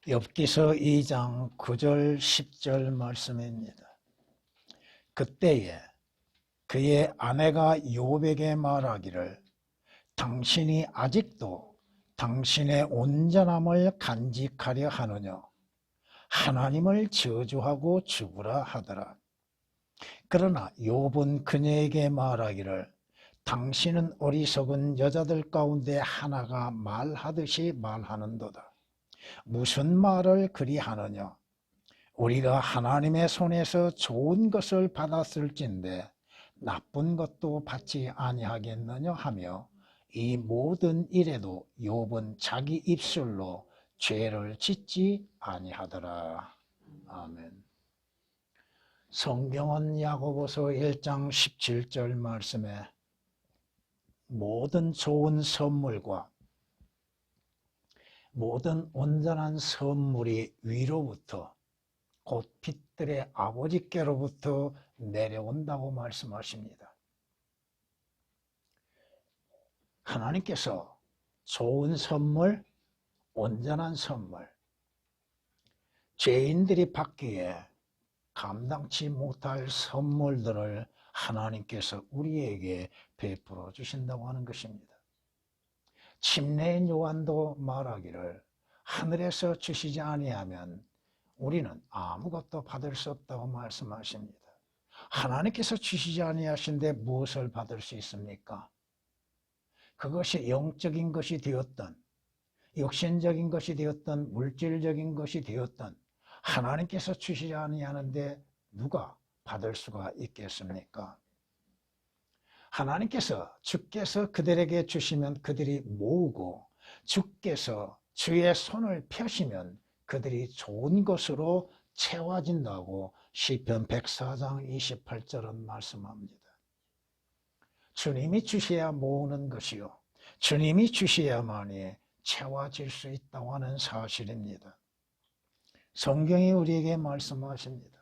욥기서 2장 9절 10절 말씀입니다. 그때에 그의 아내가 욥에게 말하기를 당신이 아직도 당신의 온전함을 간직하려 하느냐 하나님을 저주하고 죽으라 하더라. 그러나 욥은 그녀에게 말하기를 당신은 어리석은 여자들 가운데 하나가 말하듯이 말하는도다. 무슨 말을 그리 하느냐? 우리가 하나님의 손에서 좋은 것을 받았을진데 나쁜 것도 받지 아니하겠느냐 하며 이 모든 일에도 욥은 자기 입술로 죄를 짓지 아니하더라. 아멘. 성경은 야고보서 1장 17절 말씀에 모든 좋은 선물과 모든 온전한 선물이 위로부터 곧 빛들의 아버지께로부터 내려온다고 말씀하십니다. 하나님께서 좋은 선물, 온전한 선물, 죄인들이 받기에 감당치 못할 선물들을 하나님께서 우리에게 베풀어 주신다고 하는 것입니다. 침례인 요한도 말하기를 하늘에서 주시지 아니하면 우리는 아무것도 받을 수 없다고 말씀하십니다. 하나님께서 주시지 아니하신데 무엇을 받을 수 있습니까? 그것이 영적인 것이 되었던 육신적인 것이 되었던 물질적인 것이 되었던 하나님께서 주시지 아니하는데 누가 받을 수가 있겠습니까? 하나님께서 주께서 그들에게 주시면 그들이 모으고 주께서 주의 손을 펴시면 그들이 좋은 것으로 채워진다고 시편 104장 28절은 말씀합니다. 주님이 주셔야 모으는 것이요 주님이 주셔야만이 채워질 수 있다고 하는 사실입니다. 성경이 우리에게 말씀하십니다.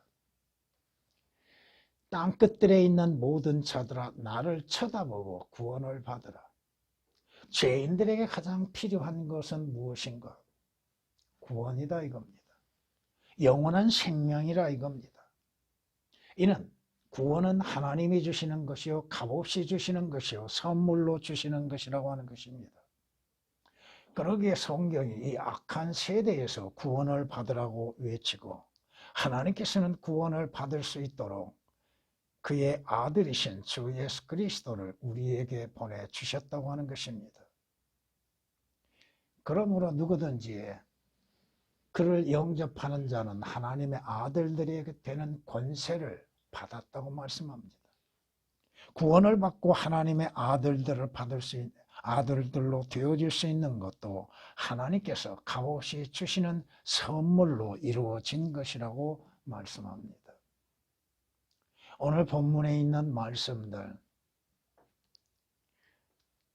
땅끝들에 있는 모든 자들아 나를 쳐다보고 구원을 받으라. 죄인들에게 가장 필요한 것은 무엇인가? 구원이다 이겁니다. 영원한 생명이라 이겁니다. 이는 구원은 하나님이 주시는 것이요 값없이 주시는 것이요 선물로 주시는 것이라고 하는 것입니다. 그러기에 성경이 이 악한 세대에서 구원을 받으라고 외치고 하나님께서는 구원을 받을 수 있도록 그의 아들이신 주 예수 그리스도를 우리에게 보내주셨다고 하는 것입니다. 그러므로 누구든지 그를 영접하는 자는 하나님의 아들들에게 되는 권세를 받았다고 말씀합니다. 구원을 받고 하나님의 아들들을 받을 수 있는 아들들로 되어질 수 있는 것도 하나님께서 값없이 주시는 선물로 이루어진 것이라고 말씀합니다. 오늘 본문에 있는 말씀들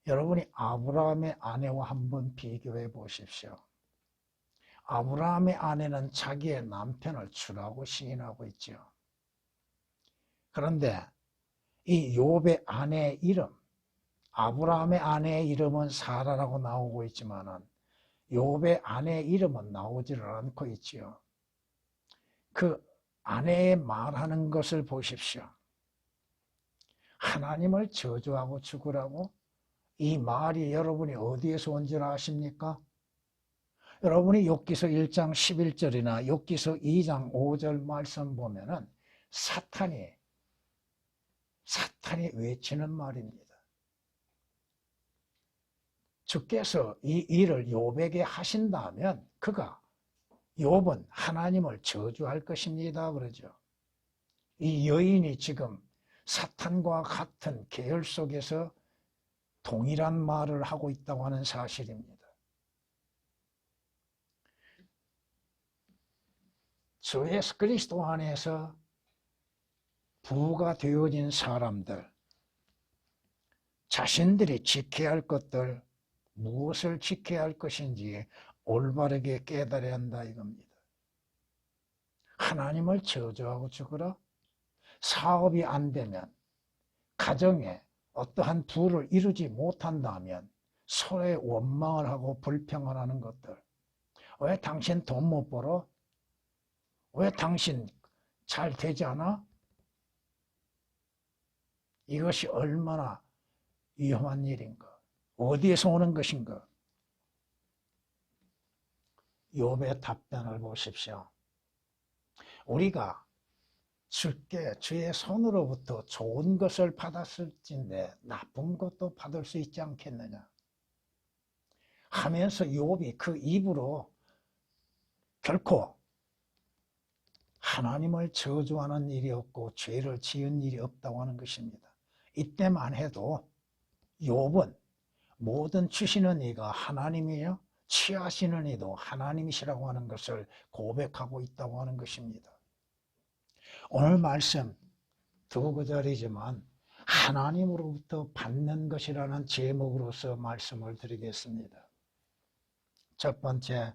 여러분이 아브라함의 아내와 한번 비교해 보십시오. 아브라함의 아내는 자기의 남편을 주라고 시인하고 있죠. 그런데 이 욥의 아내의 이름, 아브라함의 아내의 이름은 사라라고 나오고 있지만은 욥의 아내의 이름은 나오지를 않고 있지요. 그 아내의 말하는 것을 보십시오. 하나님을 저주하고 죽으라고? 이 말이 여러분이 어디에서 온 줄 아십니까? 여러분이 욥기서 1장 11절이나 욥기서 2장 5절 말씀 보면은 사탄이 외치는 말입니다. 주께서 이 일을 욥에게 하신다면 그가 욥은 하나님을 저주할 것입니다. 그러죠. 이 여인이 지금 사탄과 같은 계열 속에서 동일한 말을 하고 있다고 하는 사실입니다. 주 예수 그리스도 안에서 부가 되어진 사람들, 자신들이 지켜야 할 것들, 무엇을 지켜야 할 것인지 올바르게 깨달아야 한다 이겁니다. 하나님을 저주하고 죽으라? 사업이 안 되면, 가정에 어떠한 부를 이루지 못한다면 서로의 원망을 하고 불평을 하는 것들, 왜 당신 돈 못 벌어? 왜 당신 잘 되지 않아? 이것이 얼마나 위험한 일인가? 어디에서 오는 것인가? 욥의 답변을 보십시오. 우리가 주의 손으로부터 좋은 것을 받았을진데 나쁜 것도 받을 수 있지 않겠느냐 하면서 욥이 그 입으로 결코 하나님을 저주하는 일이 없고 죄를 지은 일이 없다고 하는 것입니다. 이때만 해도 욥은 모든 주시는 이가 하나님이요 취하시는 이도 하나님이시라고 하는 것을 고백하고 있다고 하는 것입니다. 오늘 말씀 두 구절이지만 하나님으로부터 받는 것이라는 제목으로서 말씀을 드리겠습니다. 첫 번째,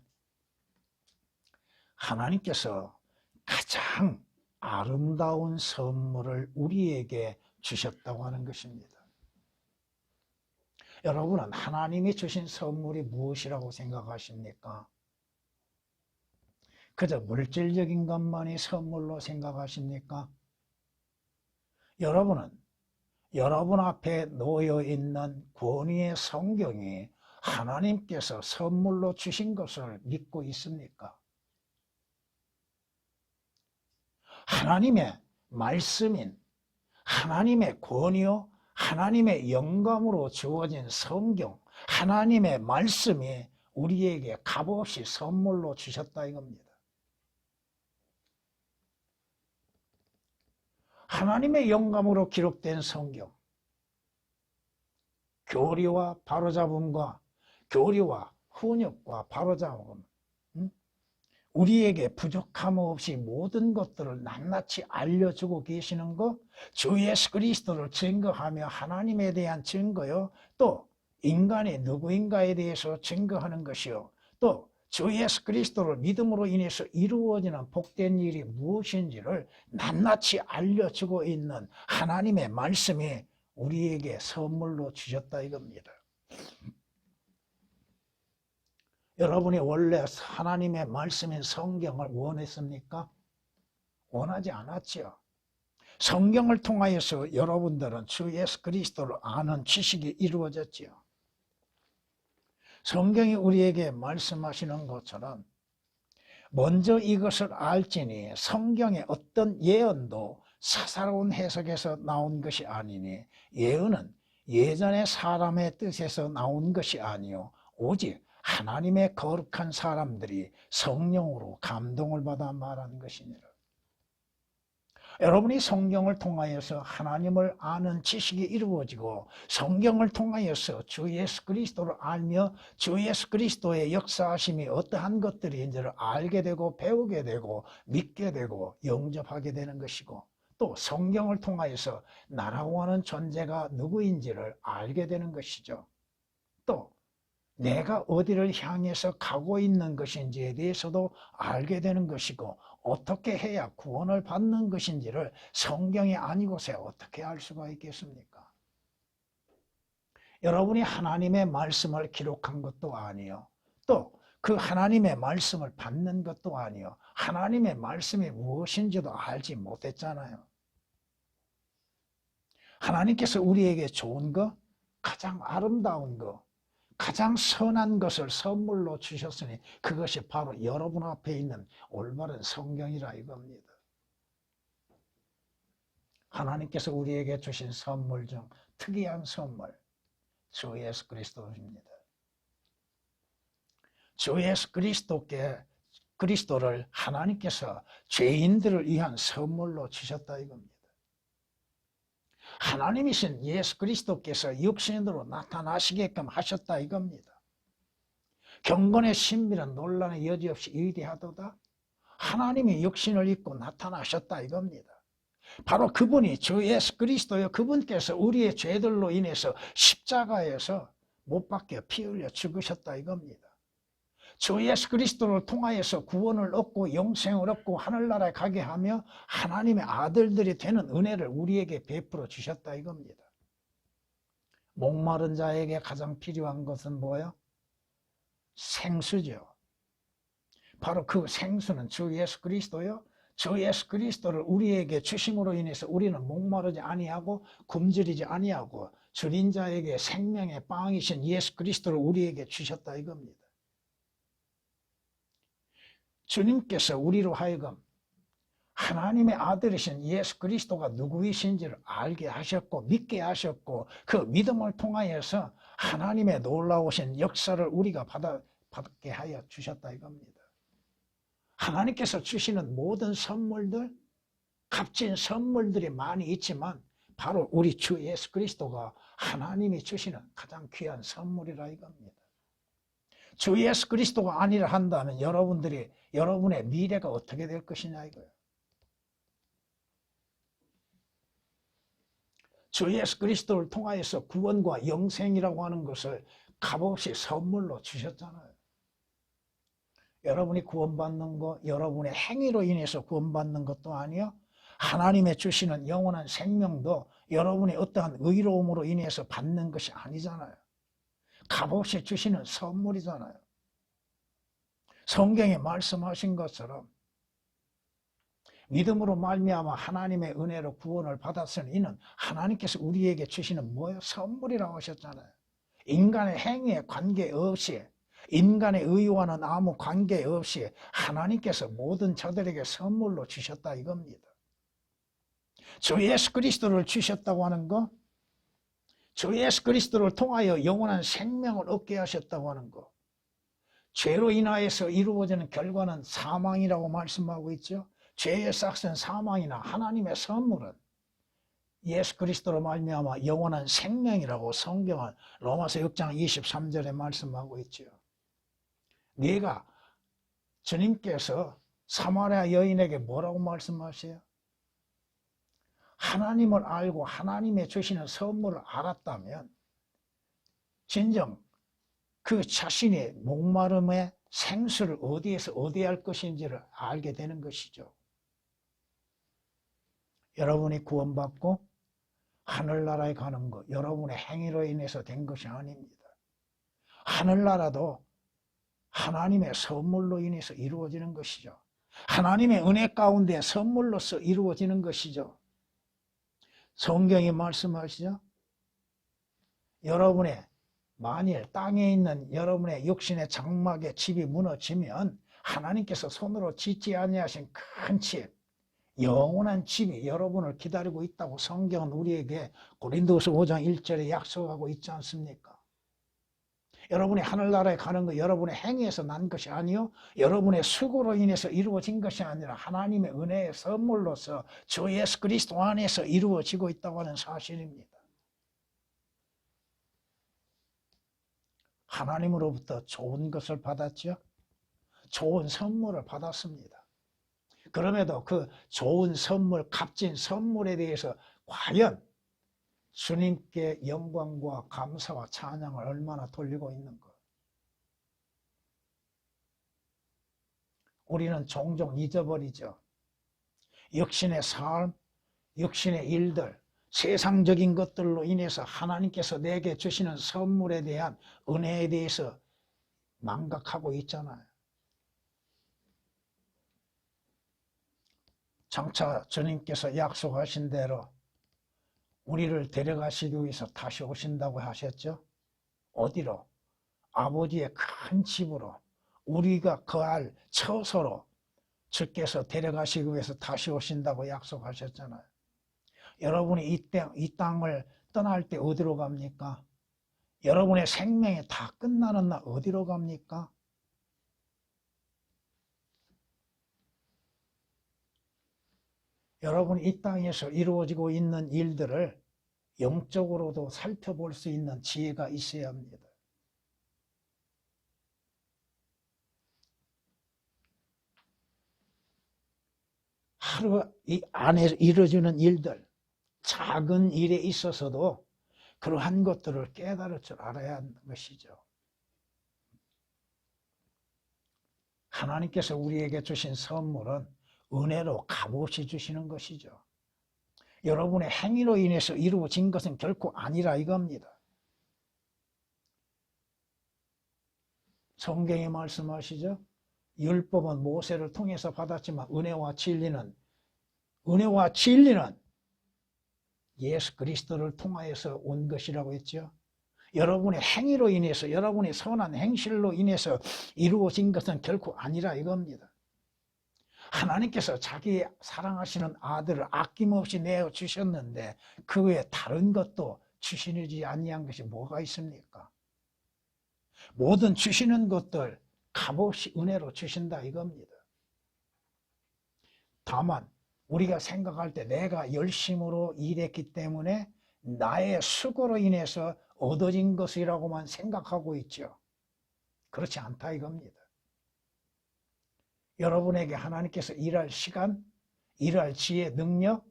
하나님께서 가장 아름다운 선물을 우리에게 주셨다고 하는 것입니다. 여러분은 하나님이 주신 선물이 무엇이라고 생각하십니까? 그저 물질적인 것만이 선물로 생각하십니까? 여러분은 여러분 앞에 놓여 있는 권위의 성경이 하나님께서 선물로 주신 것을 믿고 있습니까? 하나님의 말씀인 하나님의 권위요 하나님의 영감으로 주어진 성경 하나님의 말씀이 우리에게 값없이 선물로 주셨다 이겁니다. 하나님의 영감으로 기록된 성경 교리와 바로잡음과 교리와 훈육과 바로잡음 우리에게 부족함 없이 모든 것들을 낱낱이 알려주고 계시는 것 주 예수 그리스도를 증거하며 하나님에 대한 증거요 또 인간이 누구인가에 대해서 증거하는 것이요 또 주 예수 그리스도를 믿음으로 인해서 이루어지는 복된 일이 무엇인지를 낱낱이 알려주고 있는 하나님의 말씀이 우리에게 선물로 주셨다 이겁니다. 여러분이 원래 하나님의 말씀인 성경을 원했습니까? 원하지 않았지요. 성경을 통하여서 여러분들은 주 예수 그리스도를 아는 지식이 이루어졌지요. 성경이 우리에게 말씀하시는 것처럼 먼저 이것을 알지니 성경의 어떤 예언도 사사로운 해석에서 나온 것이 아니니 예언은 예전의 사람의 뜻에서 나온 것이 아니요 오직 하나님의 거룩한 사람들이 성령으로 감동을 받아 말한 것이니라. 여러분이 성경을 통하여서 하나님을 아는 지식이 이루어지고 성경을 통하여서 주 예수 그리스도를 알며 주 예수 그리스도의 역사하심이 어떠한 것들인지를 알게 되고 배우게 되고 믿게 되고 영접하게 되는 것이고 또 성경을 통하여서 나라고 하는 존재가 누구인지를 알게 되는 것이죠. 또 내가 어디를 향해서 가고 있는 것인지에 대해서도 알게 되는 것이고 어떻게 해야 구원을 받는 것인지를 성경이 아니고서 어떻게 알 수가 있겠습니까? 여러분이 하나님의 말씀을 기록한 것도 아니요 또 그 하나님의 말씀을 받는 것도 아니요 하나님의 말씀이 무엇인지도 알지 못했잖아요. 하나님께서 우리에게 좋은 것, 가장 아름다운 것 가장 선한 것을 선물로 주셨으니 그것이 바로 여러분 앞에 있는 올바른 성경이라 이겁니다. 하나님께서 우리에게 주신 선물 중 특이한 선물 주 예수 그리스도입니다. 주 예수 그리스도를 하나님께서 죄인들을 위한 선물로 주셨다 이겁니다. 하나님이신 예수 그리스도께서 육신으로 나타나시게끔 하셨다 이겁니다. 경건의 신비는 논란의 여지없이 위대하도다. 하나님이 육신을 입고 나타나셨다 이겁니다. 바로 그분이 주 예수 그리스도여 그분께서 우리의 죄들로 인해서 십자가에서 못 박혀 피 흘려 죽으셨다 이겁니다. 주 예수 그리스도를 통하여서 구원을 얻고 영생을 얻고 하늘나라에 가게 하며 하나님의 아들들이 되는 은혜를 우리에게 베풀어 주셨다 이겁니다. 목마른 자에게 가장 필요한 것은 뭐예요? 생수죠. 바로 그 생수는 주 예수 그리스도요. 주 예수 그리스도를 우리에게 주심으로 인해서 우리는 목마르지 아니하고 굶주리지 아니하고 줄인 자에게 생명의 빵이신 예수 그리스도를 우리에게 주셨다 이겁니다. 주님께서 우리로 하여금 하나님의 아들이신 예수 그리스도가 누구이신지를 알게 하셨고 믿게 하셨고 그 믿음을 통하여서 하나님의 놀라우신 역사를 우리가 받게 하여 주셨다 이겁니다. 하나님께서 주시는 모든 선물들, 값진 선물들이 많이 있지만 바로 우리 주 예수 그리스도가 하나님이 주시는 가장 귀한 선물이라 이겁니다. 주 예수 그리스도가 아니라 한다면 여러분의 미래가 어떻게 될 것이냐 이거예요. 주 예수 그리스도를 통하여서 구원과 영생이라고 하는 것을 값없이 선물로 주셨잖아요. 여러분이 구원받는 것, 여러분의 행위로 인해서 구원받는 것도 아니요. 하나님의 주시는 영원한 생명도 여러분의 어떠한 의로움으로 인해서 받는 것이 아니잖아요. 값없이 주시는 선물이잖아요. 성경에 말씀하신 것처럼 믿음으로 말미암아 하나님의 은혜로 구원을 받았으니 이는 하나님께서 우리에게 주시는 뭐예요? 선물이라고 하셨잖아요. 인간의 행위에 관계없이 인간의 의와는 아무 관계없이 하나님께서 모든 저들에게 선물로 주셨다 이겁니다. 주 예수 그리스도를 주셨다고 하는 거, 주 예수 그리스도를 통하여 영원한 생명을 얻게 하셨다고 하는 거, 죄로 인하여서 이루어지는 결과는 사망이라고 말씀하고 있죠. 죄의 삭은 사망이나 하나님의 선물은 예수 그리스도로 말미암아 영원한 생명이라고 성경은 로마서 6장 23절에 말씀하고 있죠. 네가 주님께서 사마리아 여인에게 뭐라고 말씀하세요? 하나님을 알고 하나님의 주시는 선물을 알았다면 진정 그 자신의 목마름의 생수를 어디에서 얻어야 할 것인지를 알게 되는 것이죠. 여러분이 구원받고 하늘나라에 가는 것, 여러분의 행위로 인해서 된 것이 아닙니다. 하늘나라도 하나님의 선물로 인해서 이루어지는 것이죠. 하나님의 은혜 가운데 선물로서 이루어지는 것이죠. 성경이 말씀하시죠. 여러분의 만일 땅에 있는 여러분의 육신의 장막에 집이 무너지면 하나님께서 손으로 짓지 아니하신 큰 집, 영원한 집이 여러분을 기다리고 있다고 성경은 우리에게 고린도서 5장 1절에 약속하고 있지 않습니까? 여러분이 하늘나라에 가는 거 여러분의 행위에서 난 것이 아니요 여러분의 수고로 인해서 이루어진 것이 아니라 하나님의 은혜의 선물로서 주 예수 그리스도 안에서 이루어지고 있다고 하는 사실입니다. 하나님으로부터 좋은 것을 받았죠. 좋은 선물을 받았습니다. 그럼에도 그 좋은 선물, 값진 선물에 대해서 과연 주님께 영광과 감사와 찬양을 얼마나 돌리고 있는가. 우리는 종종 잊어버리죠. 육신의 삶, 육신의 일들, 세상적인 것들로 인해서 하나님께서 내게 주시는 선물에 대한 은혜에 대해서 망각하고 있잖아요. 장차 주님께서 약속하신 대로 우리를 데려가시기 위해서 다시 오신다고 하셨죠. 어디로? 아버지의 큰 집으로, 우리가 거할 처소로 주께서 데려가시기 위해서 다시 오신다고 약속하셨잖아요. 여러분이 이 땅을 떠날 때 어디로 갑니까? 여러분의 생명이 다 끝나는 날 어디로 갑니까? 여러분이 이 땅에서 이루어지고 있는 일들을 영적으로도 살펴볼 수 있는 지혜가 있어야 합니다. 하루 이 안에 이루어지는 일들, 작은 일에 있어서도 그러한 것들을 깨달을 줄 알아야 하는 것이죠. 하나님께서 우리에게 주신 선물은 은혜로 값없이 주시는 것이죠. 여러분의 행위로 인해서 이루어진 것은 결코 아니라 이겁니다. 성경에 말씀하시죠. 율법은 모세를 통해서 받았지만 은혜와 진리는 예수 그리스도를 통하여서 온 것이라고 했죠. 여러분의 행위로 인해서, 여러분의 선한 행실로 인해서 이루어진 것은 결코 아니라 이겁니다. 하나님께서 자기 사랑하시는 아들을 아낌없이 내어주셨는데 그 외에 다른 것도 주시지 아니한 것이 뭐가 있습니까? 모든 주시는 것들 값없이 은혜로 주신다 이겁니다. 다만 우리가 생각할 때 내가 열심으로 일했기 때문에 나의 수고로 인해서 얻어진 것이라고만 생각하고 있죠. 그렇지 않다 이겁니다. 여러분에게 하나님께서 일할 시간, 일할 지혜, 능력,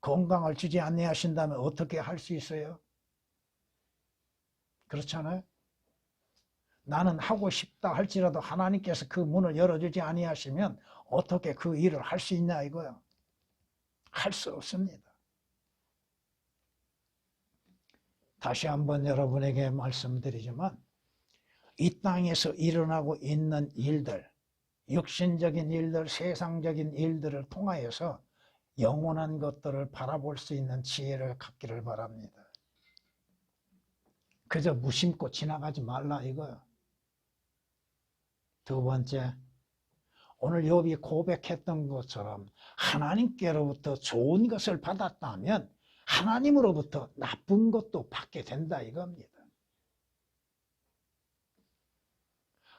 건강을 주지 아니하신다면 어떻게 할 수 있어요? 그렇잖아요. 나는 하고 싶다 할지라도 하나님께서 그 문을 열어주지 아니하시면 어떻게 그 일을 할 수 있냐 이거요. 할 수 없습니다. 다시 한번 여러분에게 말씀드리지만 이 땅에서 일어나고 있는 일들, 육신적인 일들, 세상적인 일들을 통하여서 영원한 것들을 바라볼 수 있는 지혜를 갖기를 바랍니다. 그저 무심코 지나가지 말라 이거요. 두 번째, 오늘 욥이 고백했던 것처럼 하나님께로부터 좋은 것을 받았다면 하나님으로부터 나쁜 것도 받게 된다 이겁니다.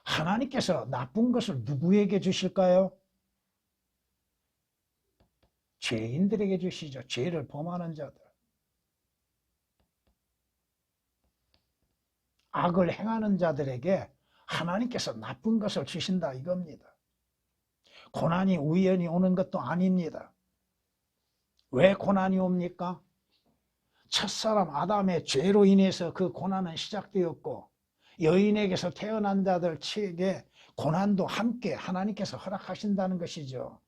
하나님께서 나쁜 것을 누구에게 주실까요? 죄인들에게 주시죠. 죄를 범하는 자들. 악을 행하는 자들에게 하나님께서 나쁜 것을 주신다 이겁니다. 고난이 우연히 오는 것도 아닙니다. 왜 고난이 옵니까? 첫사람 아담의 죄로 인해서 그 고난은 시작되었고 여인에게서 태어난 자들에게 고난도 함께 하나님께서 허락하신다는 것이죠.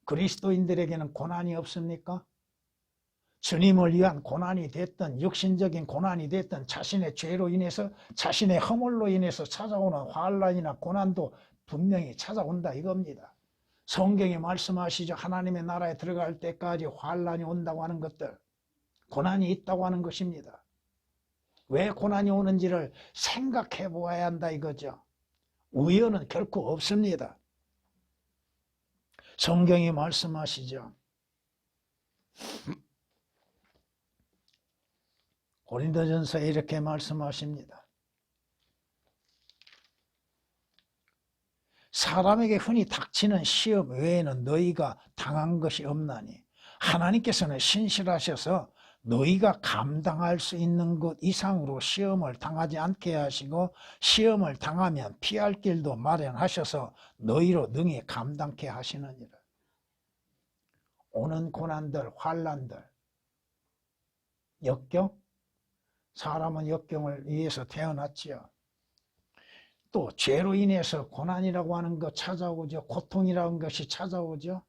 그리스도인들에게는 고난이 없습니까? 주님을 위한 고난이 됐든 육신적인 고난이 됐든 자신의 죄로 인해서 자신의 허물로 인해서 찾아오는 환난이나 고난도 분명히 찾아온다 이겁니다. 성경이 말씀하시죠. 하나님의 나라에 들어갈 때까지 환난이 온다고 하는 것들, 고난이 있다고 하는 것입니다. 왜 고난이 오는지를 생각해 보아야 한다 이거죠. 우연은 결코 없습니다. 성경이 말씀하시죠. 고린도전서에 이렇게 말씀하십니다. 사람에게 흔히 닥치는 시험 외에는 너희가 당한 것이 없나니 하나님께서는 신실하셔서 너희가 감당할 수 있는 것 이상으로 시험을 당하지 않게 하시고 시험을 당하면 피할 길도 마련하셔서 너희로 능히 감당케 하시느니라. 오는 고난들, 환난들, 역경, 사람은 역경을 위해서 태어났지요. 또 죄로 인해서 고난이라고 하는 것 찾아오죠. 고통이라는 것이 찾아오죠.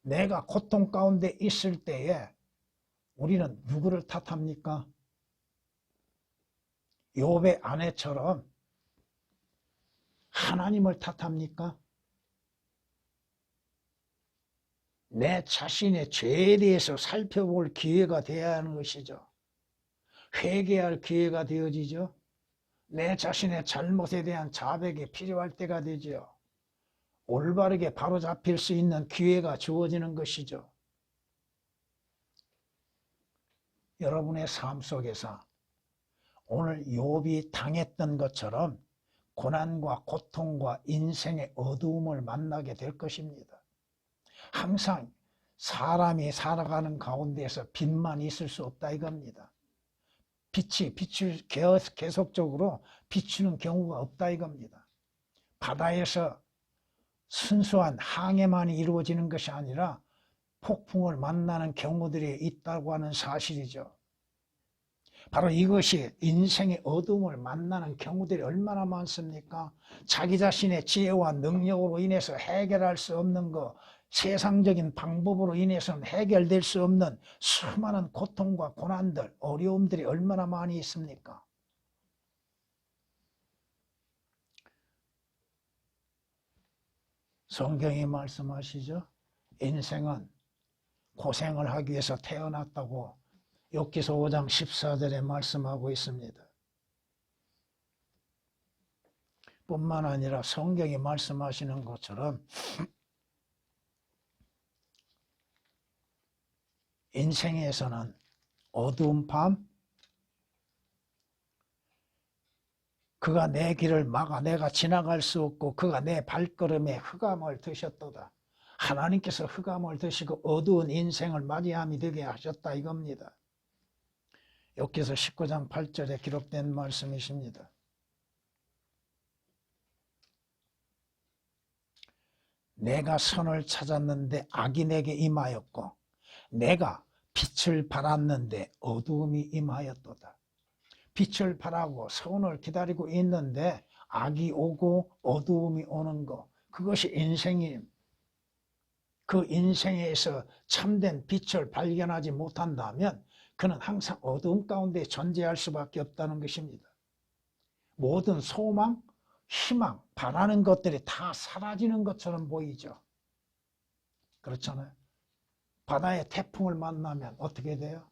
내가 고통 가운데 있을 때에 우리는 누구를 탓합니까? 욥의 아내처럼 하나님을 탓합니까? 내 자신의 죄에 대해서 살펴볼 기회가 되어야 하는 것이죠. 회개할 기회가 되어지죠. 내 자신의 잘못에 대한 자백이 필요할 때가 되죠. 올바르게 바로잡힐 수 있는 기회가 주어지는 것이죠. 여러분의 삶 속에서 오늘 욥이 당했던 것처럼 고난과 고통과 인생의 어두움을 만나게 될 것입니다. 항상 사람이 살아가는 가운데에서 빛만 있을 수 없다 이겁니다. 빛을 계속적으로 비추는 경우가 없다 이겁니다. 바다에서 순수한 항해만이 이루어지는 것이 아니라 폭풍을 만나는 경우들이 있다고 하는 사실이죠. 바로 이것이 인생의 어둠을 만나는 경우들이 얼마나 많습니까? 자기 자신의 지혜와 능력으로 인해서 해결할 수 없는 것, 세상적인 방법으로 인해서는 해결될 수 없는 수많은 고통과 고난들, 어려움들이 얼마나 많이 있습니까? 성경이 말씀하시죠. 인생은 고생을 하기 위해서 태어났다고 욥기서 5장 14절에 말씀하고 있습니다. 뿐만 아니라 성경이 말씀하시는 것처럼 인생에서는 어두운 밤, 그가 내 길을 막아 내가 지나갈 수 없고 그가 내 발걸음에 흑암을 드셨도다. 하나님께서 흑암을 드시고 어두운 인생을 맞이함이 되게 하셨다 이겁니다. 욥기서 19장 8절에 기록된 말씀이십니다. 내가 선을 찾았는데 악이 내게 임하였고 내가 빛을 바랐는데 어두움이 임하였도다. 빛을 바라고 선을 기다리고 있는데 악이 오고 어두움이 오는 것, 그것이 인생이, 그 인생에서 참된 빛을 발견하지 못한다면 그는 항상 어두움 가운데 존재할 수밖에 없다는 것입니다. 모든 소망, 희망, 바라는 것들이 다 사라지는 것처럼 보이죠. 그렇잖아요. 바다에 태풍을 만나면 어떻게 돼요?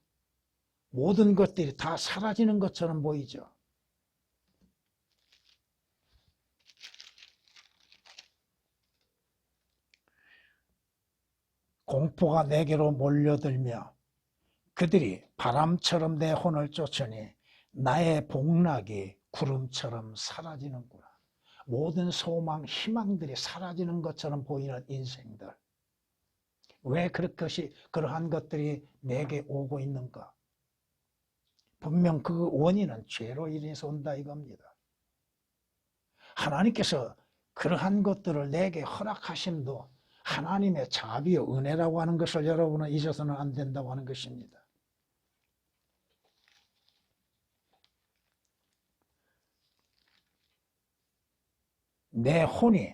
모든 것들이 다 사라지는 것처럼 보이죠. 공포가 내게로 몰려들며 그들이 바람처럼 내 혼을 쫓으니 나의 복락이 구름처럼 사라지는구나. 모든 소망, 희망들이 사라지는 것처럼 보이는 인생들. 왜 그러한 것들이 내게 오고 있는가? 분명 그 원인은 죄로 인해서 온다 이겁니다. 하나님께서 그러한 것들을 내게 허락하심도 하나님의 자비요 은혜라고 하는 것을 여러분은 잊어서는 안 된다고 하는 것입니다. 내 혼이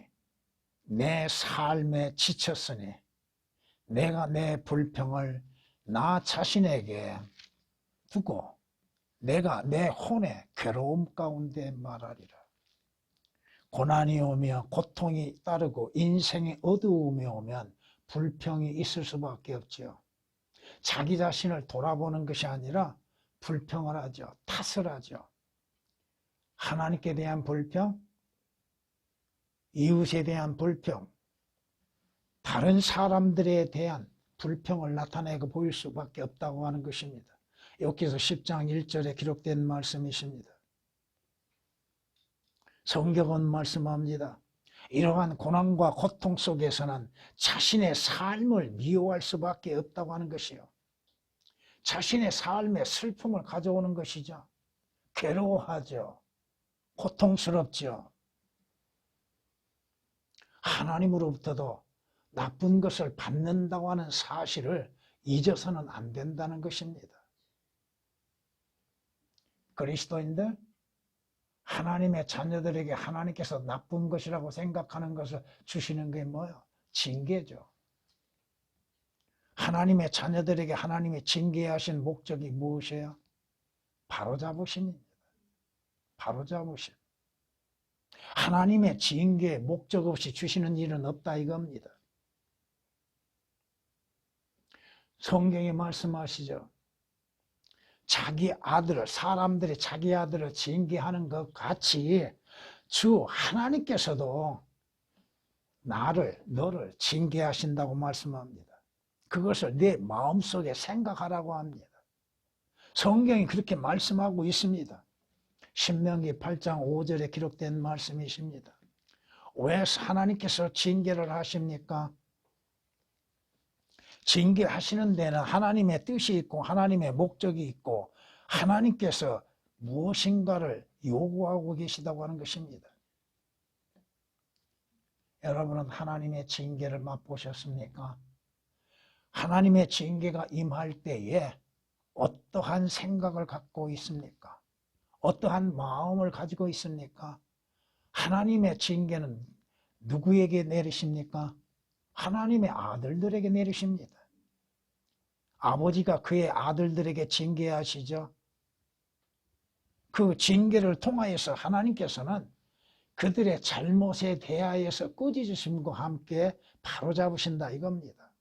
내 삶에 지쳤으니 내가 내 불평을 나 자신에게 두고 내가 내 혼의 괴로움 가운데 말하리라. 고난이 오며 고통이 따르고 인생의 어두움이 오면 불평이 있을 수밖에 없죠. 자기 자신을 돌아보는 것이 아니라 불평을 하죠. 탓을 하죠. 하나님께 대한 불평, 이웃에 대한 불평, 다른 사람들에 대한 불평을 나타내고 보일 수밖에 없다고 하는 것입니다. 욥기서 10장 1절에 기록된 말씀이십니다. 성경은 말씀합니다. 이러한 고난과 고통 속에서는 자신의 삶을 미워할 수밖에 없다고 하는 것이요. 자신의 삶에 슬픔을 가져오는 것이죠. 괴로워하죠. 고통스럽죠. 하나님으로부터도 나쁜 것을 받는다고 하는 사실을 잊어서는 안 된다는 것입니다. 그리스도인들, 하나님의 자녀들에게 하나님께서 나쁜 것이라고 생각하는 것을 주시는 게 뭐예요? 징계죠. 하나님의 자녀들에게 하나님이 징계하신 목적이 무엇이에요? 바로잡으심입니다. 바로잡으심. 하나님의 징계에 목적 없이 주시는 일은 없다 이겁니다. 성경이 말씀하시죠. 자기 아들을, 사람들이 자기 아들을 징계하는 것 같이 주 하나님께서도 너를 징계하신다고 말씀합니다. 그것을 내 마음속에 생각하라고 합니다. 성경이 그렇게 말씀하고 있습니다. 신명기 8장 5절에 기록된 말씀이십니다. 왜 하나님께서 징계를 하십니까? 징계하시는 데는 하나님의 뜻이 있고 하나님의 목적이 있고 하나님께서 무엇인가를 요구하고 계시다고 하는 것입니다. 여러분은 하나님의 징계를 맛보셨습니까? 하나님의 징계가 임할 때에 어떠한 생각을 갖고 있습니까? 어떠한 마음을 가지고 있습니까? 하나님의 징계는 누구에게 내리십니까? 하나님의 아들들에게 내리십니다. 아버지가 그의 아들들에게 징계하시죠. 그 징계를 통하여서 하나님께서는 그들의 잘못에 대하여서 꾸짖으심과 함께 바로잡으신다 이겁니다.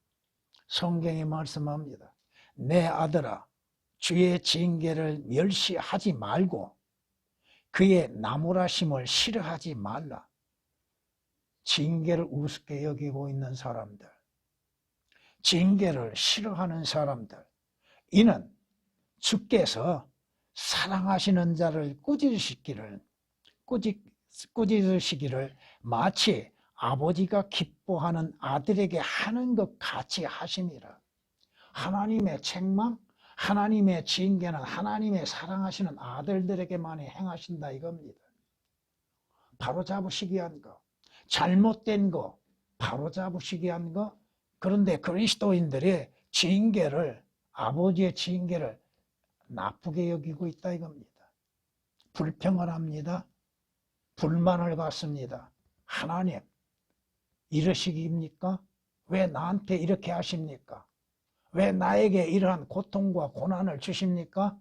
성경이 말씀합니다. 내 아들아, 주의 징계를 멸시하지 말고 그의 나무라심을 싫어하지 말라. 징계를 우습게 여기고 있는 사람들, 징계를 싫어하는 사람들, 이는 주께서 사랑하시는 자를 꾸짖으시기를 마치 아버지가 기뻐하는 아들에게 하는 것 같이 하심이라. 하나님의 책망, 하나님의 징계는 하나님의 사랑하시는 아들들에게만 행하신다 이겁니다. 바로잡으시기 위한 거, 잘못된 거 바로잡으시기 위한 거. 그런데 그리스도인들의 징계를, 아버지의 징계를 나쁘게 여기고 있다 이겁니다. 불평을 합니다. 불만을 갖습니다. 하나님, 이러시기입니까? 왜 나한테 이렇게 하십니까? 왜 나에게 이러한 고통과 고난을 주십니까?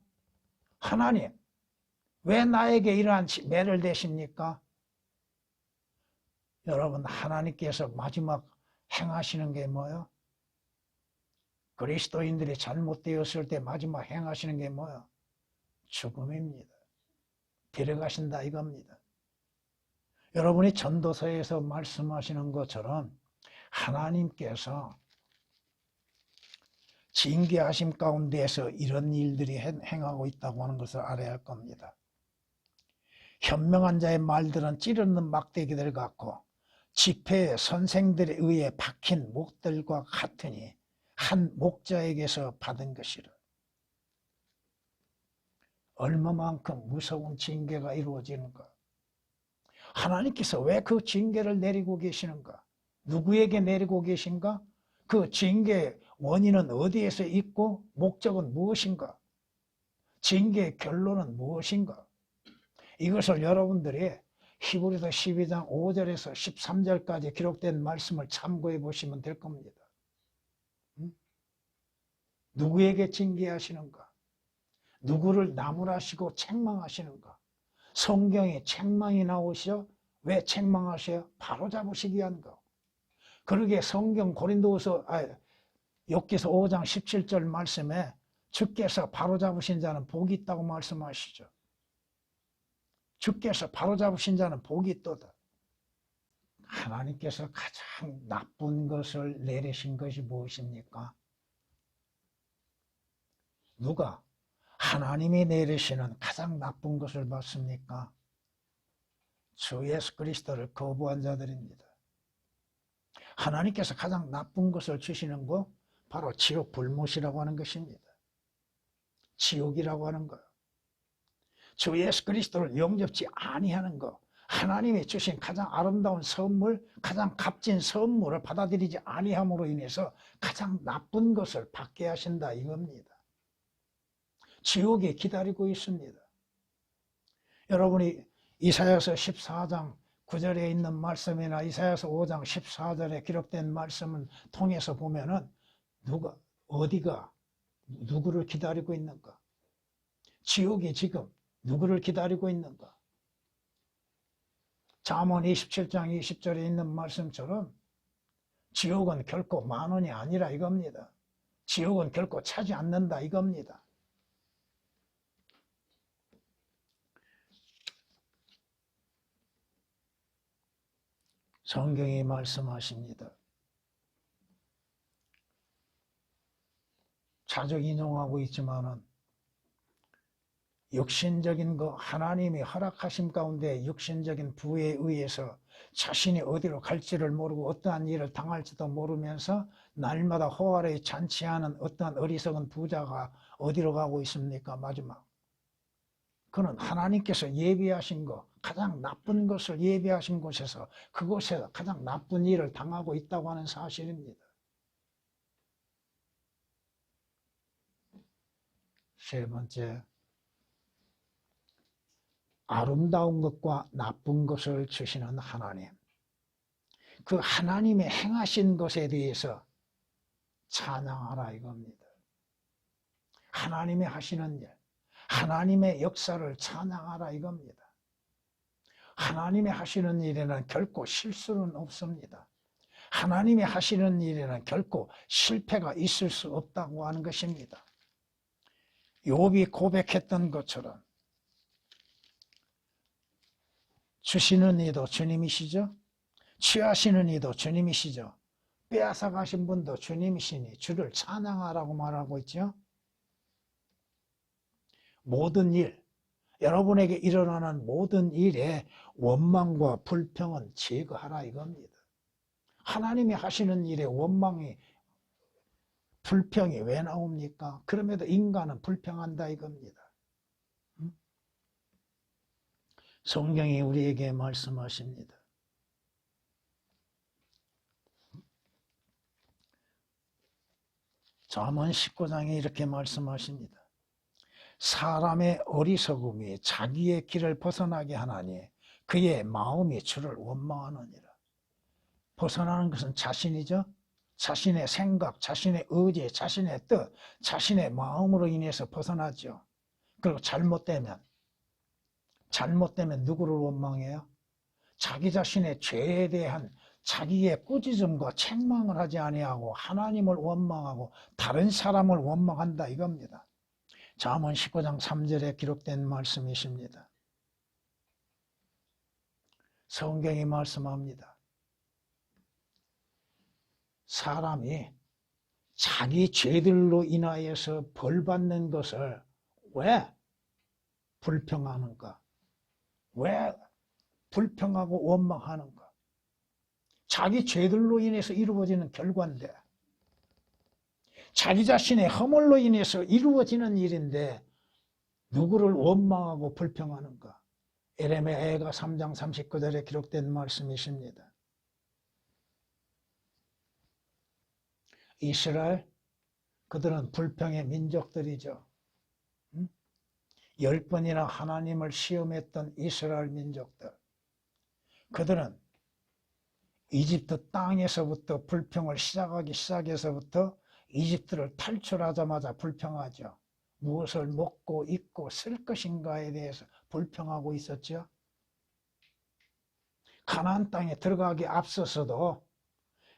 하나님, 왜 나에게 이러한 매를 대십니까? 여러분, 하나님께서 마지막 행하시는 게 뭐예요? 그리스도인들이 잘못되었을 때 마지막 행하시는 게 뭐예요? 죽음입니다. 데려가신다 이겁니다. 여러분이 전도서에서 말씀하시는 것처럼 하나님께서 징계하심 가운데에서 이런 일들이 행하고 있다고 하는 것을 알아야 할 겁니다. 현명한 자의 말들은 찌르는 막대기들 같고 집회의 선생들에 의해 박힌 목들과 같으니 한 목자에게서 받은 것이라. 얼마만큼 무서운 징계가 이루어지는가? 하나님께서 왜 그 징계를 내리고 계시는가? 누구에게 내리고 계신가? 그 징계의 원인은 어디에서 있고 목적은 무엇인가? 징계의 결론은 무엇인가? 이것을 여러분들이 히브리서 12장 5절에서 13절까지 기록된 말씀을 참고해 보시면 될 겁니다. 누구에게 징계하시는가? 누구를 나무라시고 책망하시는가? 성경에 책망이 나오시죠? 왜 책망하세요? 바로잡으시기 위한 거. 그러게 성경 엽기서 5장 17절 말씀에 주께서 바로잡으신 자는 복이 있다고 말씀하시죠. 주께서 바로잡으신 자는 복이 있도다. 하나님께서 가장 나쁜 것을 내리신 것이 무엇입니까? 누가 하나님이 내리시는 가장 나쁜 것을 받습니까? 주 예수 그리스도를 거부한 자들입니다. 하나님께서 가장 나쁜 것을 주시는 거 바로 지옥 불못이라고 하는 것입니다. 지옥이라고 하는 거예요. 주 예수 그리스도를 영접지 아니하는 것, 하나님이 주신 가장 아름다운 선물, 가장 값진 선물을 받아들이지 아니함으로 인해서 가장 나쁜 것을 받게 하신다 이겁니다. 지옥이 기다리고 있습니다. 여러분이 이사야서 14장 9절에 있는 말씀이나 이사야서 5장 14절에 기록된 말씀을 통해서 보면은 어디가 누구를 기다리고 있는가? 지옥이 지금 누구를 기다리고 있는가? 잠언 27장 20절에 있는 말씀처럼 지옥은 결코 만원이 아니라 이겁니다. 지옥은 결코 차지 않는다 이겁니다. 성경이 말씀하십니다. 자주 인용하고 있지만은 육신적인 거 하나님이 허락하심 가운데 육신적인 부에 의해서 자신이 어디로 갈지를 모르고 어떠한 일을 당할지도 모르면서 날마다 호화로이 잔치하는 어떠한 어리석은 부자가 어디로 가고 있습니까? 마지막 그는 하나님께서 예비하신 거, 가장 나쁜 것을 예비하신 곳에서 그곳에서 가장 나쁜 일을 당하고 있다고 하는 사실입니다. 세 번째, 아름다운 것과 나쁜 것을 주시는 하나님. 그 하나님의 행하신 것에 대해서 찬양하라 이겁니다. 하나님의 하시는 일, 하나님의 역사를 찬양하라 이겁니다. 하나님의 하시는 일에는 결코 실수는 없습니다. 하나님이 하시는 일에는 결코 실패가 있을 수 없다고 하는 것입니다. 욥이 고백했던 것처럼 주시는 이도 주님이시죠. 취하시는 이도 주님이시죠. 빼앗아 가신 분도 주님이시니 주를 찬양하라고 말하고 있죠. 모든 일, 여러분에게 일어나는 모든 일에 원망과 불평은 제거하라 이겁니다. 하나님이 하시는 일에 원망이 불평이 왜 나옵니까? 그럼에도 인간은 불평한다 이겁니다. 성경이 우리에게 말씀하십니다. 잠언 19장에 이렇게 말씀하십니다. 사람의 어리석음이 자기의 길을 벗어나게 하나니 그의 마음이 주를 원망하느니라. 벗어나는 것은 자신이죠. 자신의 생각, 자신의 의지, 자신의 뜻, 자신의 마음으로 인해서 벗어나죠. 그리고 잘못되면 누구를 원망해요? 자기 자신의 죄에 대한 자기의 꾸짖음과 책망을 하지 아니하고 하나님을 원망하고 다른 사람을 원망한다 이겁니다. 잠언 19장 3절에 기록된 말씀이십니다. 성경이 말씀합니다. 사람이 자기 죄들로 인하여서 벌받는 것을 왜 불평하는가? 왜 불평하고 원망하는가? 자기 죄들로 인해서 이루어지는 결과인데, 자기 자신의 허물로 인해서 이루어지는 일인데 누구를 원망하고 불평하는가? 에레미야가 3장 39절에 기록된 말씀이십니다. 이스라엘, 그들은 불평의 민족들이죠. 10번이나 하나님을 시험했던 이스라엘 민족들, 그들은 이집트 땅에서부터 불평을 시작하기 시작해서부터 이집트를 탈출하자마자 불평하죠. 무엇을 먹고 입고 쓸 것인가에 대해서 불평하고 있었죠. 가나안 땅에 들어가기 앞서서도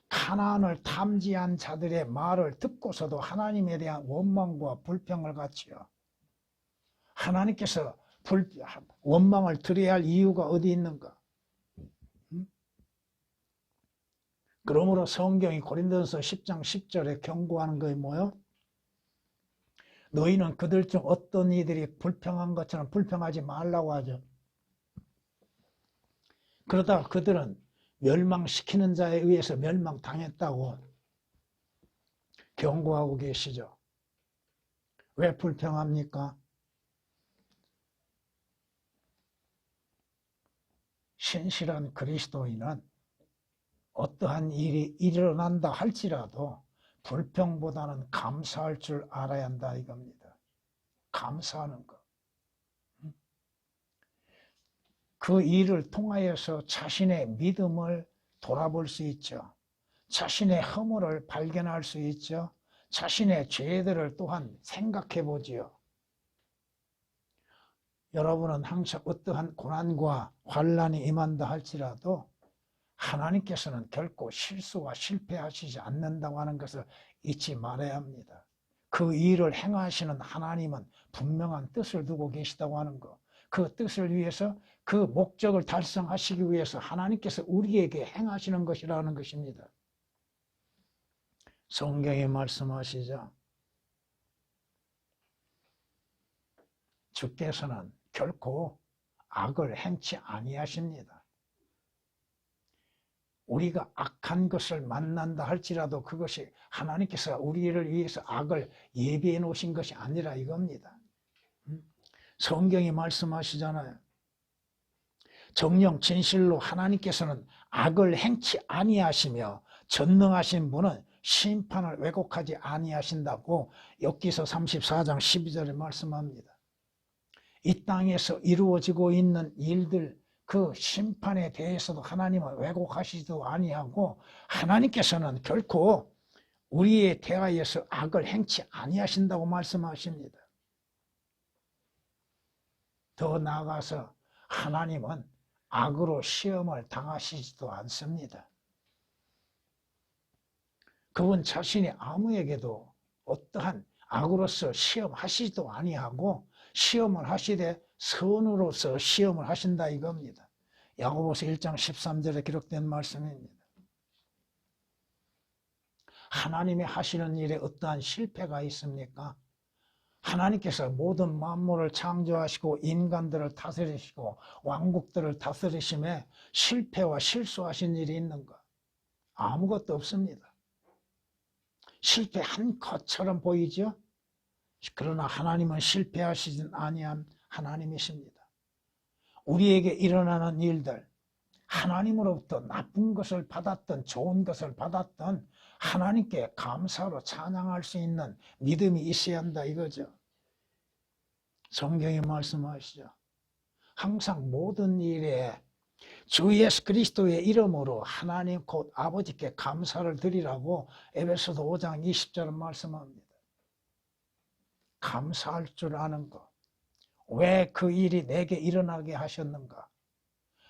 가나안을 탐지한 자들의 말을 듣고서도 하나님에 대한 원망과 불평을 갖지요. 하나님께서 원망을 드려야 할 이유가 어디 있는가? 그러므로 성경이 고린도전서 10장 10절에 경고하는 것이 뭐예요? 너희는 그들 중 어떤 이들이 불평한 것처럼 불평하지 말라고 하죠. 그러다가 그들은 멸망시키는 자에 의해서 멸망당했다고 경고하고 계시죠. 왜 불평합니까? 신실한 그리스도인은 어떠한 일이 일어난다 할지라도 불평보다는 감사할 줄 알아야 한다 이겁니다. 감사하는 것. 그 일을 통하여서 자신의 믿음을 돌아볼 수 있죠. 자신의 허물을 발견할 수 있죠. 자신의 죄들을 또한 생각해 보지요. 여러분은 항상 어떠한 고난과 환난이 임한다 할지라도 하나님께서는 결코 실수와 실패하시지 않는다고 하는 것을 잊지 말아야 합니다. 그 일을 행하시는 하나님은 분명한 뜻을 두고 계시다고 하는 것, 그 뜻을 위해서 그 목적을 달성하시기 위해서 하나님께서 우리에게 행하시는 것이라는 것입니다. 성경에 말씀하시죠. 주께서는 결코 악을 행치 아니하십니다. 우리가 악한 것을 만난다 할지라도 그것이 하나님께서 우리를 위해서 악을 예비해 놓으신 것이 아니라 이겁니다. 성경이 말씀하시잖아요. 정령 진실로 하나님께서는 악을 행치 아니하시며 전능하신 분은 심판을 왜곡하지 아니하신다고 욥기서 34장 12절에 말씀합니다. 이 땅에서 이루어지고 있는 일들 그 심판에 대해서도 하나님은 왜곡하시지도 아니하고 하나님께서는 결코 우리에 대하여서 악을 행치 아니하신다고 말씀하십니다. 더 나아가서 하나님은 악으로 시험을 당하시지도 않습니다. 그분 자신이 아무에게도 어떠한 악으로서 시험하시지도 아니하고 시험을 하시되 선으로서 시험을 하신다 이겁니다. 야고보서 1장 13절에 기록된 말씀입니다. 하나님이 하시는 일에 어떠한 실패가 있습니까? 하나님께서 모든 만물을 창조하시고 인간들을 다스리시고 왕국들을 다스리심에 실패와 실수하신 일이 있는가? 아무것도 없습니다. 실패한 것처럼 보이죠? 그러나 하나님은 실패하시진 아니한 하나님이십니다. 우리에게 일어나는 일들, 하나님으로부터 나쁜 것을 받았던 좋은 것을 받았던 하나님께 감사로 찬양할 수 있는 믿음이 있어야 한다 이거죠. 성경이 말씀하시죠. 항상 모든 일에 주 예수 그리스도의 이름으로 하나님 곧 아버지께 감사를 드리라고 에베소서 5장 20절은 말씀합니다. 감사할 줄 아는 것. 왜 그 일이 내게 일어나게 하셨는가?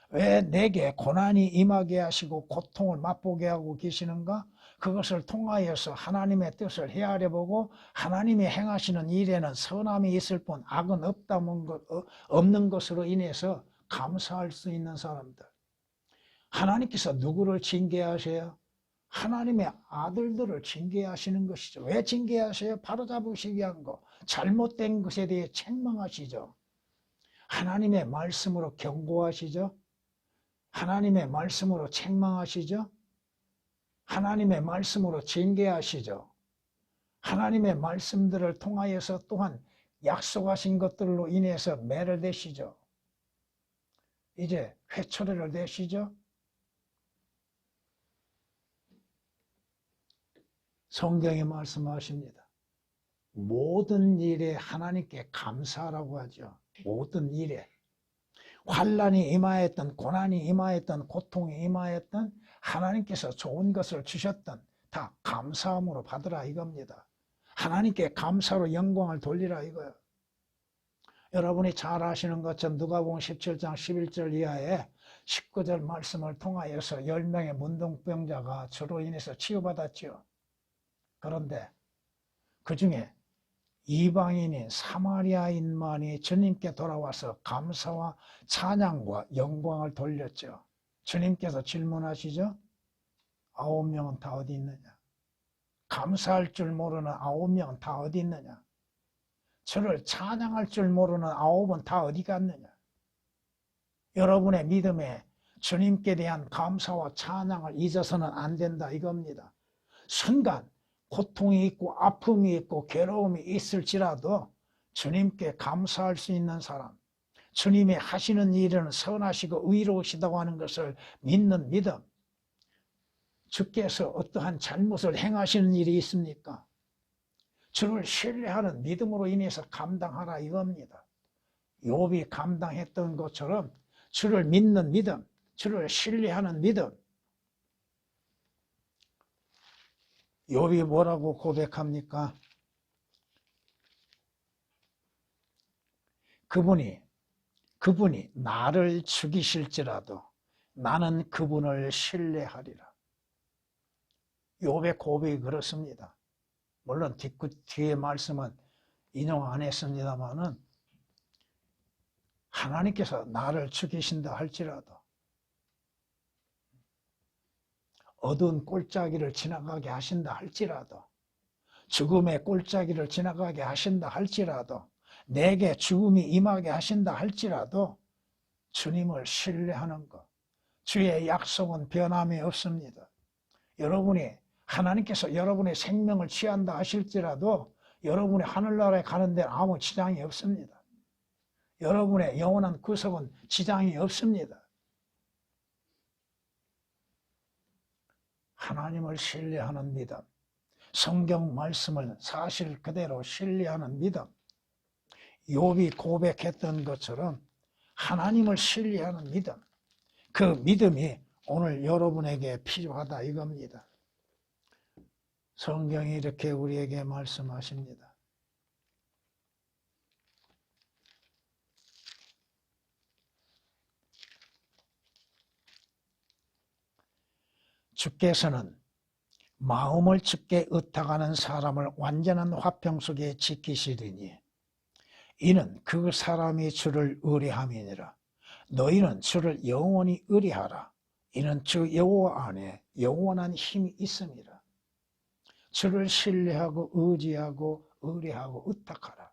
왜 내게 고난이 임하게 하시고 고통을 맛보게 하고 계시는가? 그것을 통하여서 하나님의 뜻을 헤아려 보고 하나님이 행하시는 일에는 선함이 있을 뿐 악은 없는 것으로 인해서 감사할 수 있는 사람들. 하나님께서 누구를 징계하세요? 하나님의 아들들을 징계하시는 것이죠. 왜 징계하세요? 바로잡으시기 위한 거. 잘못된 것에 대해 책망하시죠. 하나님의 말씀으로 경고하시죠. 하나님의 말씀으로 책망하시죠. 하나님의 말씀으로 징계하시죠. 하나님의 말씀들을 통하여서 또한 약속하신 것들로 인해서 매를 대시죠. 이제 회초리를 대시죠. 성경이 말씀하십니다. 모든 일에 하나님께 감사하라고 하죠. 모든 일에. 환난이 임하였던, 고난이 임하였던, 고통이 임하였던, 하나님께서 좋은 것을 주셨던 다 감사함으로 받으라 이겁니다. 하나님께 감사로 영광을 돌리라 이거예요. 여러분이 잘 아시는 것처럼 누가복음 17장 11절 이하에 19절 말씀을 통하여서 10명의 문둥병자가 저로 인해서 치유받았죠. 그런데 그 중에 이방인인 사마리아인만이 주님께 돌아와서 감사와 찬양과 영광을 돌렸죠. 주님께서 질문하시죠. 9명은 다 어디 있느냐? 감사할 줄 모르는 9명은 다 어디 있느냐? 저를 찬양할 줄 모르는 9은 다 어디 갔느냐? 여러분의 믿음에 주님께 대한 감사와 찬양을 잊어서는 안 된다 이겁니다. 순간 고통이 있고 아픔이 있고 괴로움이 있을지라도 주님께 감사할 수 있는 사람, 주님이 하시는 일은 선하시고 의로우시다고 하는 것을 믿는 믿음. 주께서 어떠한 잘못을 행하시는 일이 있습니까? 주를 신뢰하는 믿음으로 인해서 감당하라 이겁니다. 욥이 감당했던 것처럼 주를 믿는 믿음, 주를 신뢰하는 믿음. 욥이 뭐라고 고백합니까? 그분이 나를 죽이실지라도 나는 그분을 신뢰하리라. 욥의 고백이 그렇습니다. 물론 뒤에 말씀은 인용 안 했습니다만은 하나님께서 나를 죽이신다 할지라도 어두운 꼴짜기를 지나가게 하신다 할지라도 죽음의 꼴짜기를 지나가게 하신다 할지라도 내게 죽음이 임하게 하신다 할지라도 주님을 신뢰하는 것, 주의 약속은 변함이 없습니다. 여러분이 하나님께서 여러분의 생명을 취한다 하실지라도 여러분이 하늘나라에 가는 데는 아무 지장이 없습니다. 여러분의 영원한 구속은 지장이 없습니다. 하나님을 신뢰하는 믿음, 성경 말씀을 사실 그대로 신뢰하는 믿음, 욥이 고백했던 것처럼 하나님을 신뢰하는 믿음, 그 믿음이 오늘 여러분에게 필요하다 이겁니다. 성경이 이렇게 우리에게 말씀하십니다. 주께서는 마음을 주께 의탁하는 사람을 완전한 화평 속에 지키시리니 이는 그 사람이 주를 의뢰함이니라. 너희는 주를 영원히 의뢰하라. 이는 주 여호와 안에 영원한 힘이 있음이라. 주를 신뢰하고 의지하고 의뢰하고 의탁하라.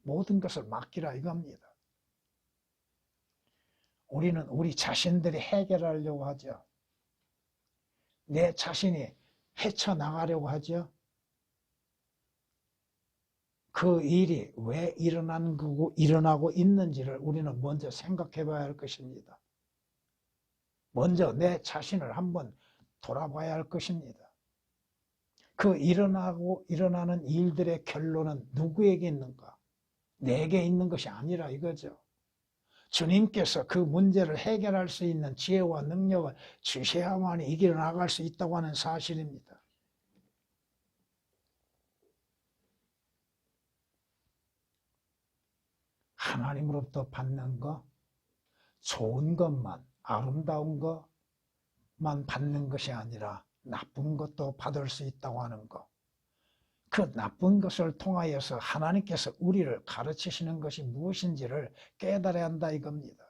모든 것을 맡기라 이겁니다. 우리는 우리 자신들이 해결하려고 하죠. 내 자신이 헤쳐나가려고 하죠. 그 일이 왜 일어난 거고 일어나고 있는지를 우리는 먼저 생각해 봐야 할 것입니다. 먼저 내 자신을 한번 돌아봐야 할 것입니다. 그 일어나는 일들의 결론은 누구에게 있는가? 내게 있는 것이 아니라 이거죠. 주님께서 그 문제를 해결할 수 있는 지혜와 능력을 주셔야만이 이겨나갈 수 있다고 하는 사실입니다. 하나님으로부터 받는 거, 좋은 것만, 아름다운 것만 받는 것이 아니라 나쁜 것도 받을 수 있다고 하는 것. 그 나쁜 것을 통하여서 하나님께서 우리를 가르치시는 것이 무엇인지를 깨달아야 한다 이겁니다.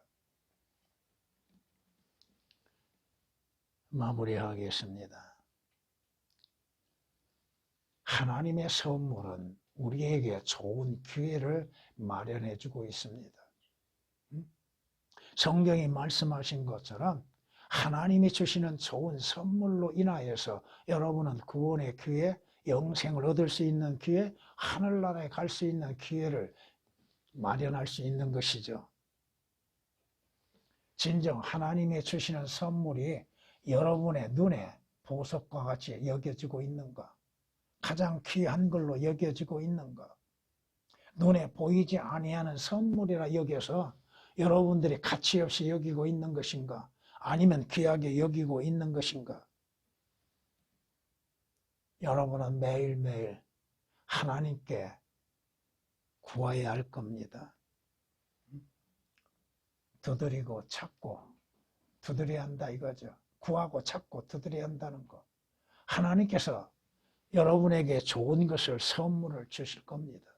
마무리하겠습니다. 하나님의 선물은 우리에게 좋은 기회를 마련해 주고 있습니다. 성경이 말씀하신 것처럼 하나님이 주시는 좋은 선물로 인하여서 여러분은 구원의 기회, 영생을 얻을 수 있는 기회, 하늘나라에 갈 수 있는 기회를 마련할 수 있는 것이죠. 진정 하나님이 주시는 선물이 여러분의 눈에 보석과 같이 여겨지고 있는가? 가장 귀한 걸로 여겨지고 있는가? 눈에 보이지 아니하는 선물이라 여겨서 여러분들이 가치 없이 여기고 있는 것인가? 아니면 귀하게 여기고 있는 것인가? 여러분은 매일매일 하나님께 구해야 할 겁니다. 두드리고 찾고 두드려야 한다 이거죠. 구하고 찾고 두드려야 한다는 거. 하나님께서 여러분에게 좋은 것을 선물을 주실 겁니다.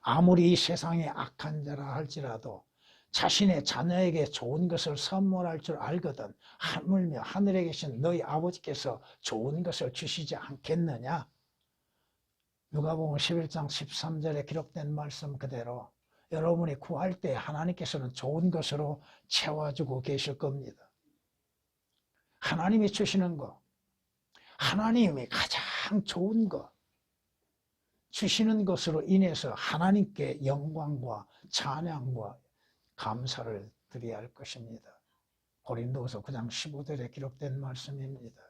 아무리 이 세상에 악한 자라 할지라도 자신의 자녀에게 좋은 것을 선물할 줄 알거든 하물며 하늘에 계신 너희 아버지께서 좋은 것을 주시지 않겠느냐? 누가복음 11장 13절에 기록된 말씀 그대로 여러분이 구할 때 하나님께서는 좋은 것으로 채워주고 계실 겁니다. 하나님이 주시는 것, 하나님이 가장 좋은 것 주시는 것으로 인해서 하나님께 영광과 찬양과 감사를 드려야 할 것입니다. 고린도후서 9장 15절에 기록된 말씀입니다.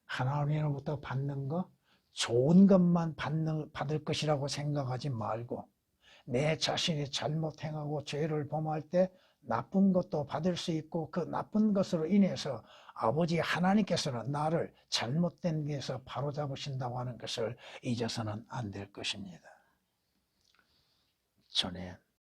하나님으로부터 받는 것, 좋은 것만 받을 것이라고 생각하지 말고 내 자신이 잘못 행하고 죄를 범할 때 나쁜 것도 받을 수 있고 그 나쁜 것으로 인해서 아버지 하나님께서는 나를 잘못된 길에서 바로잡으신다고 하는 것을 잊어서는 안 될 것입니다. 전에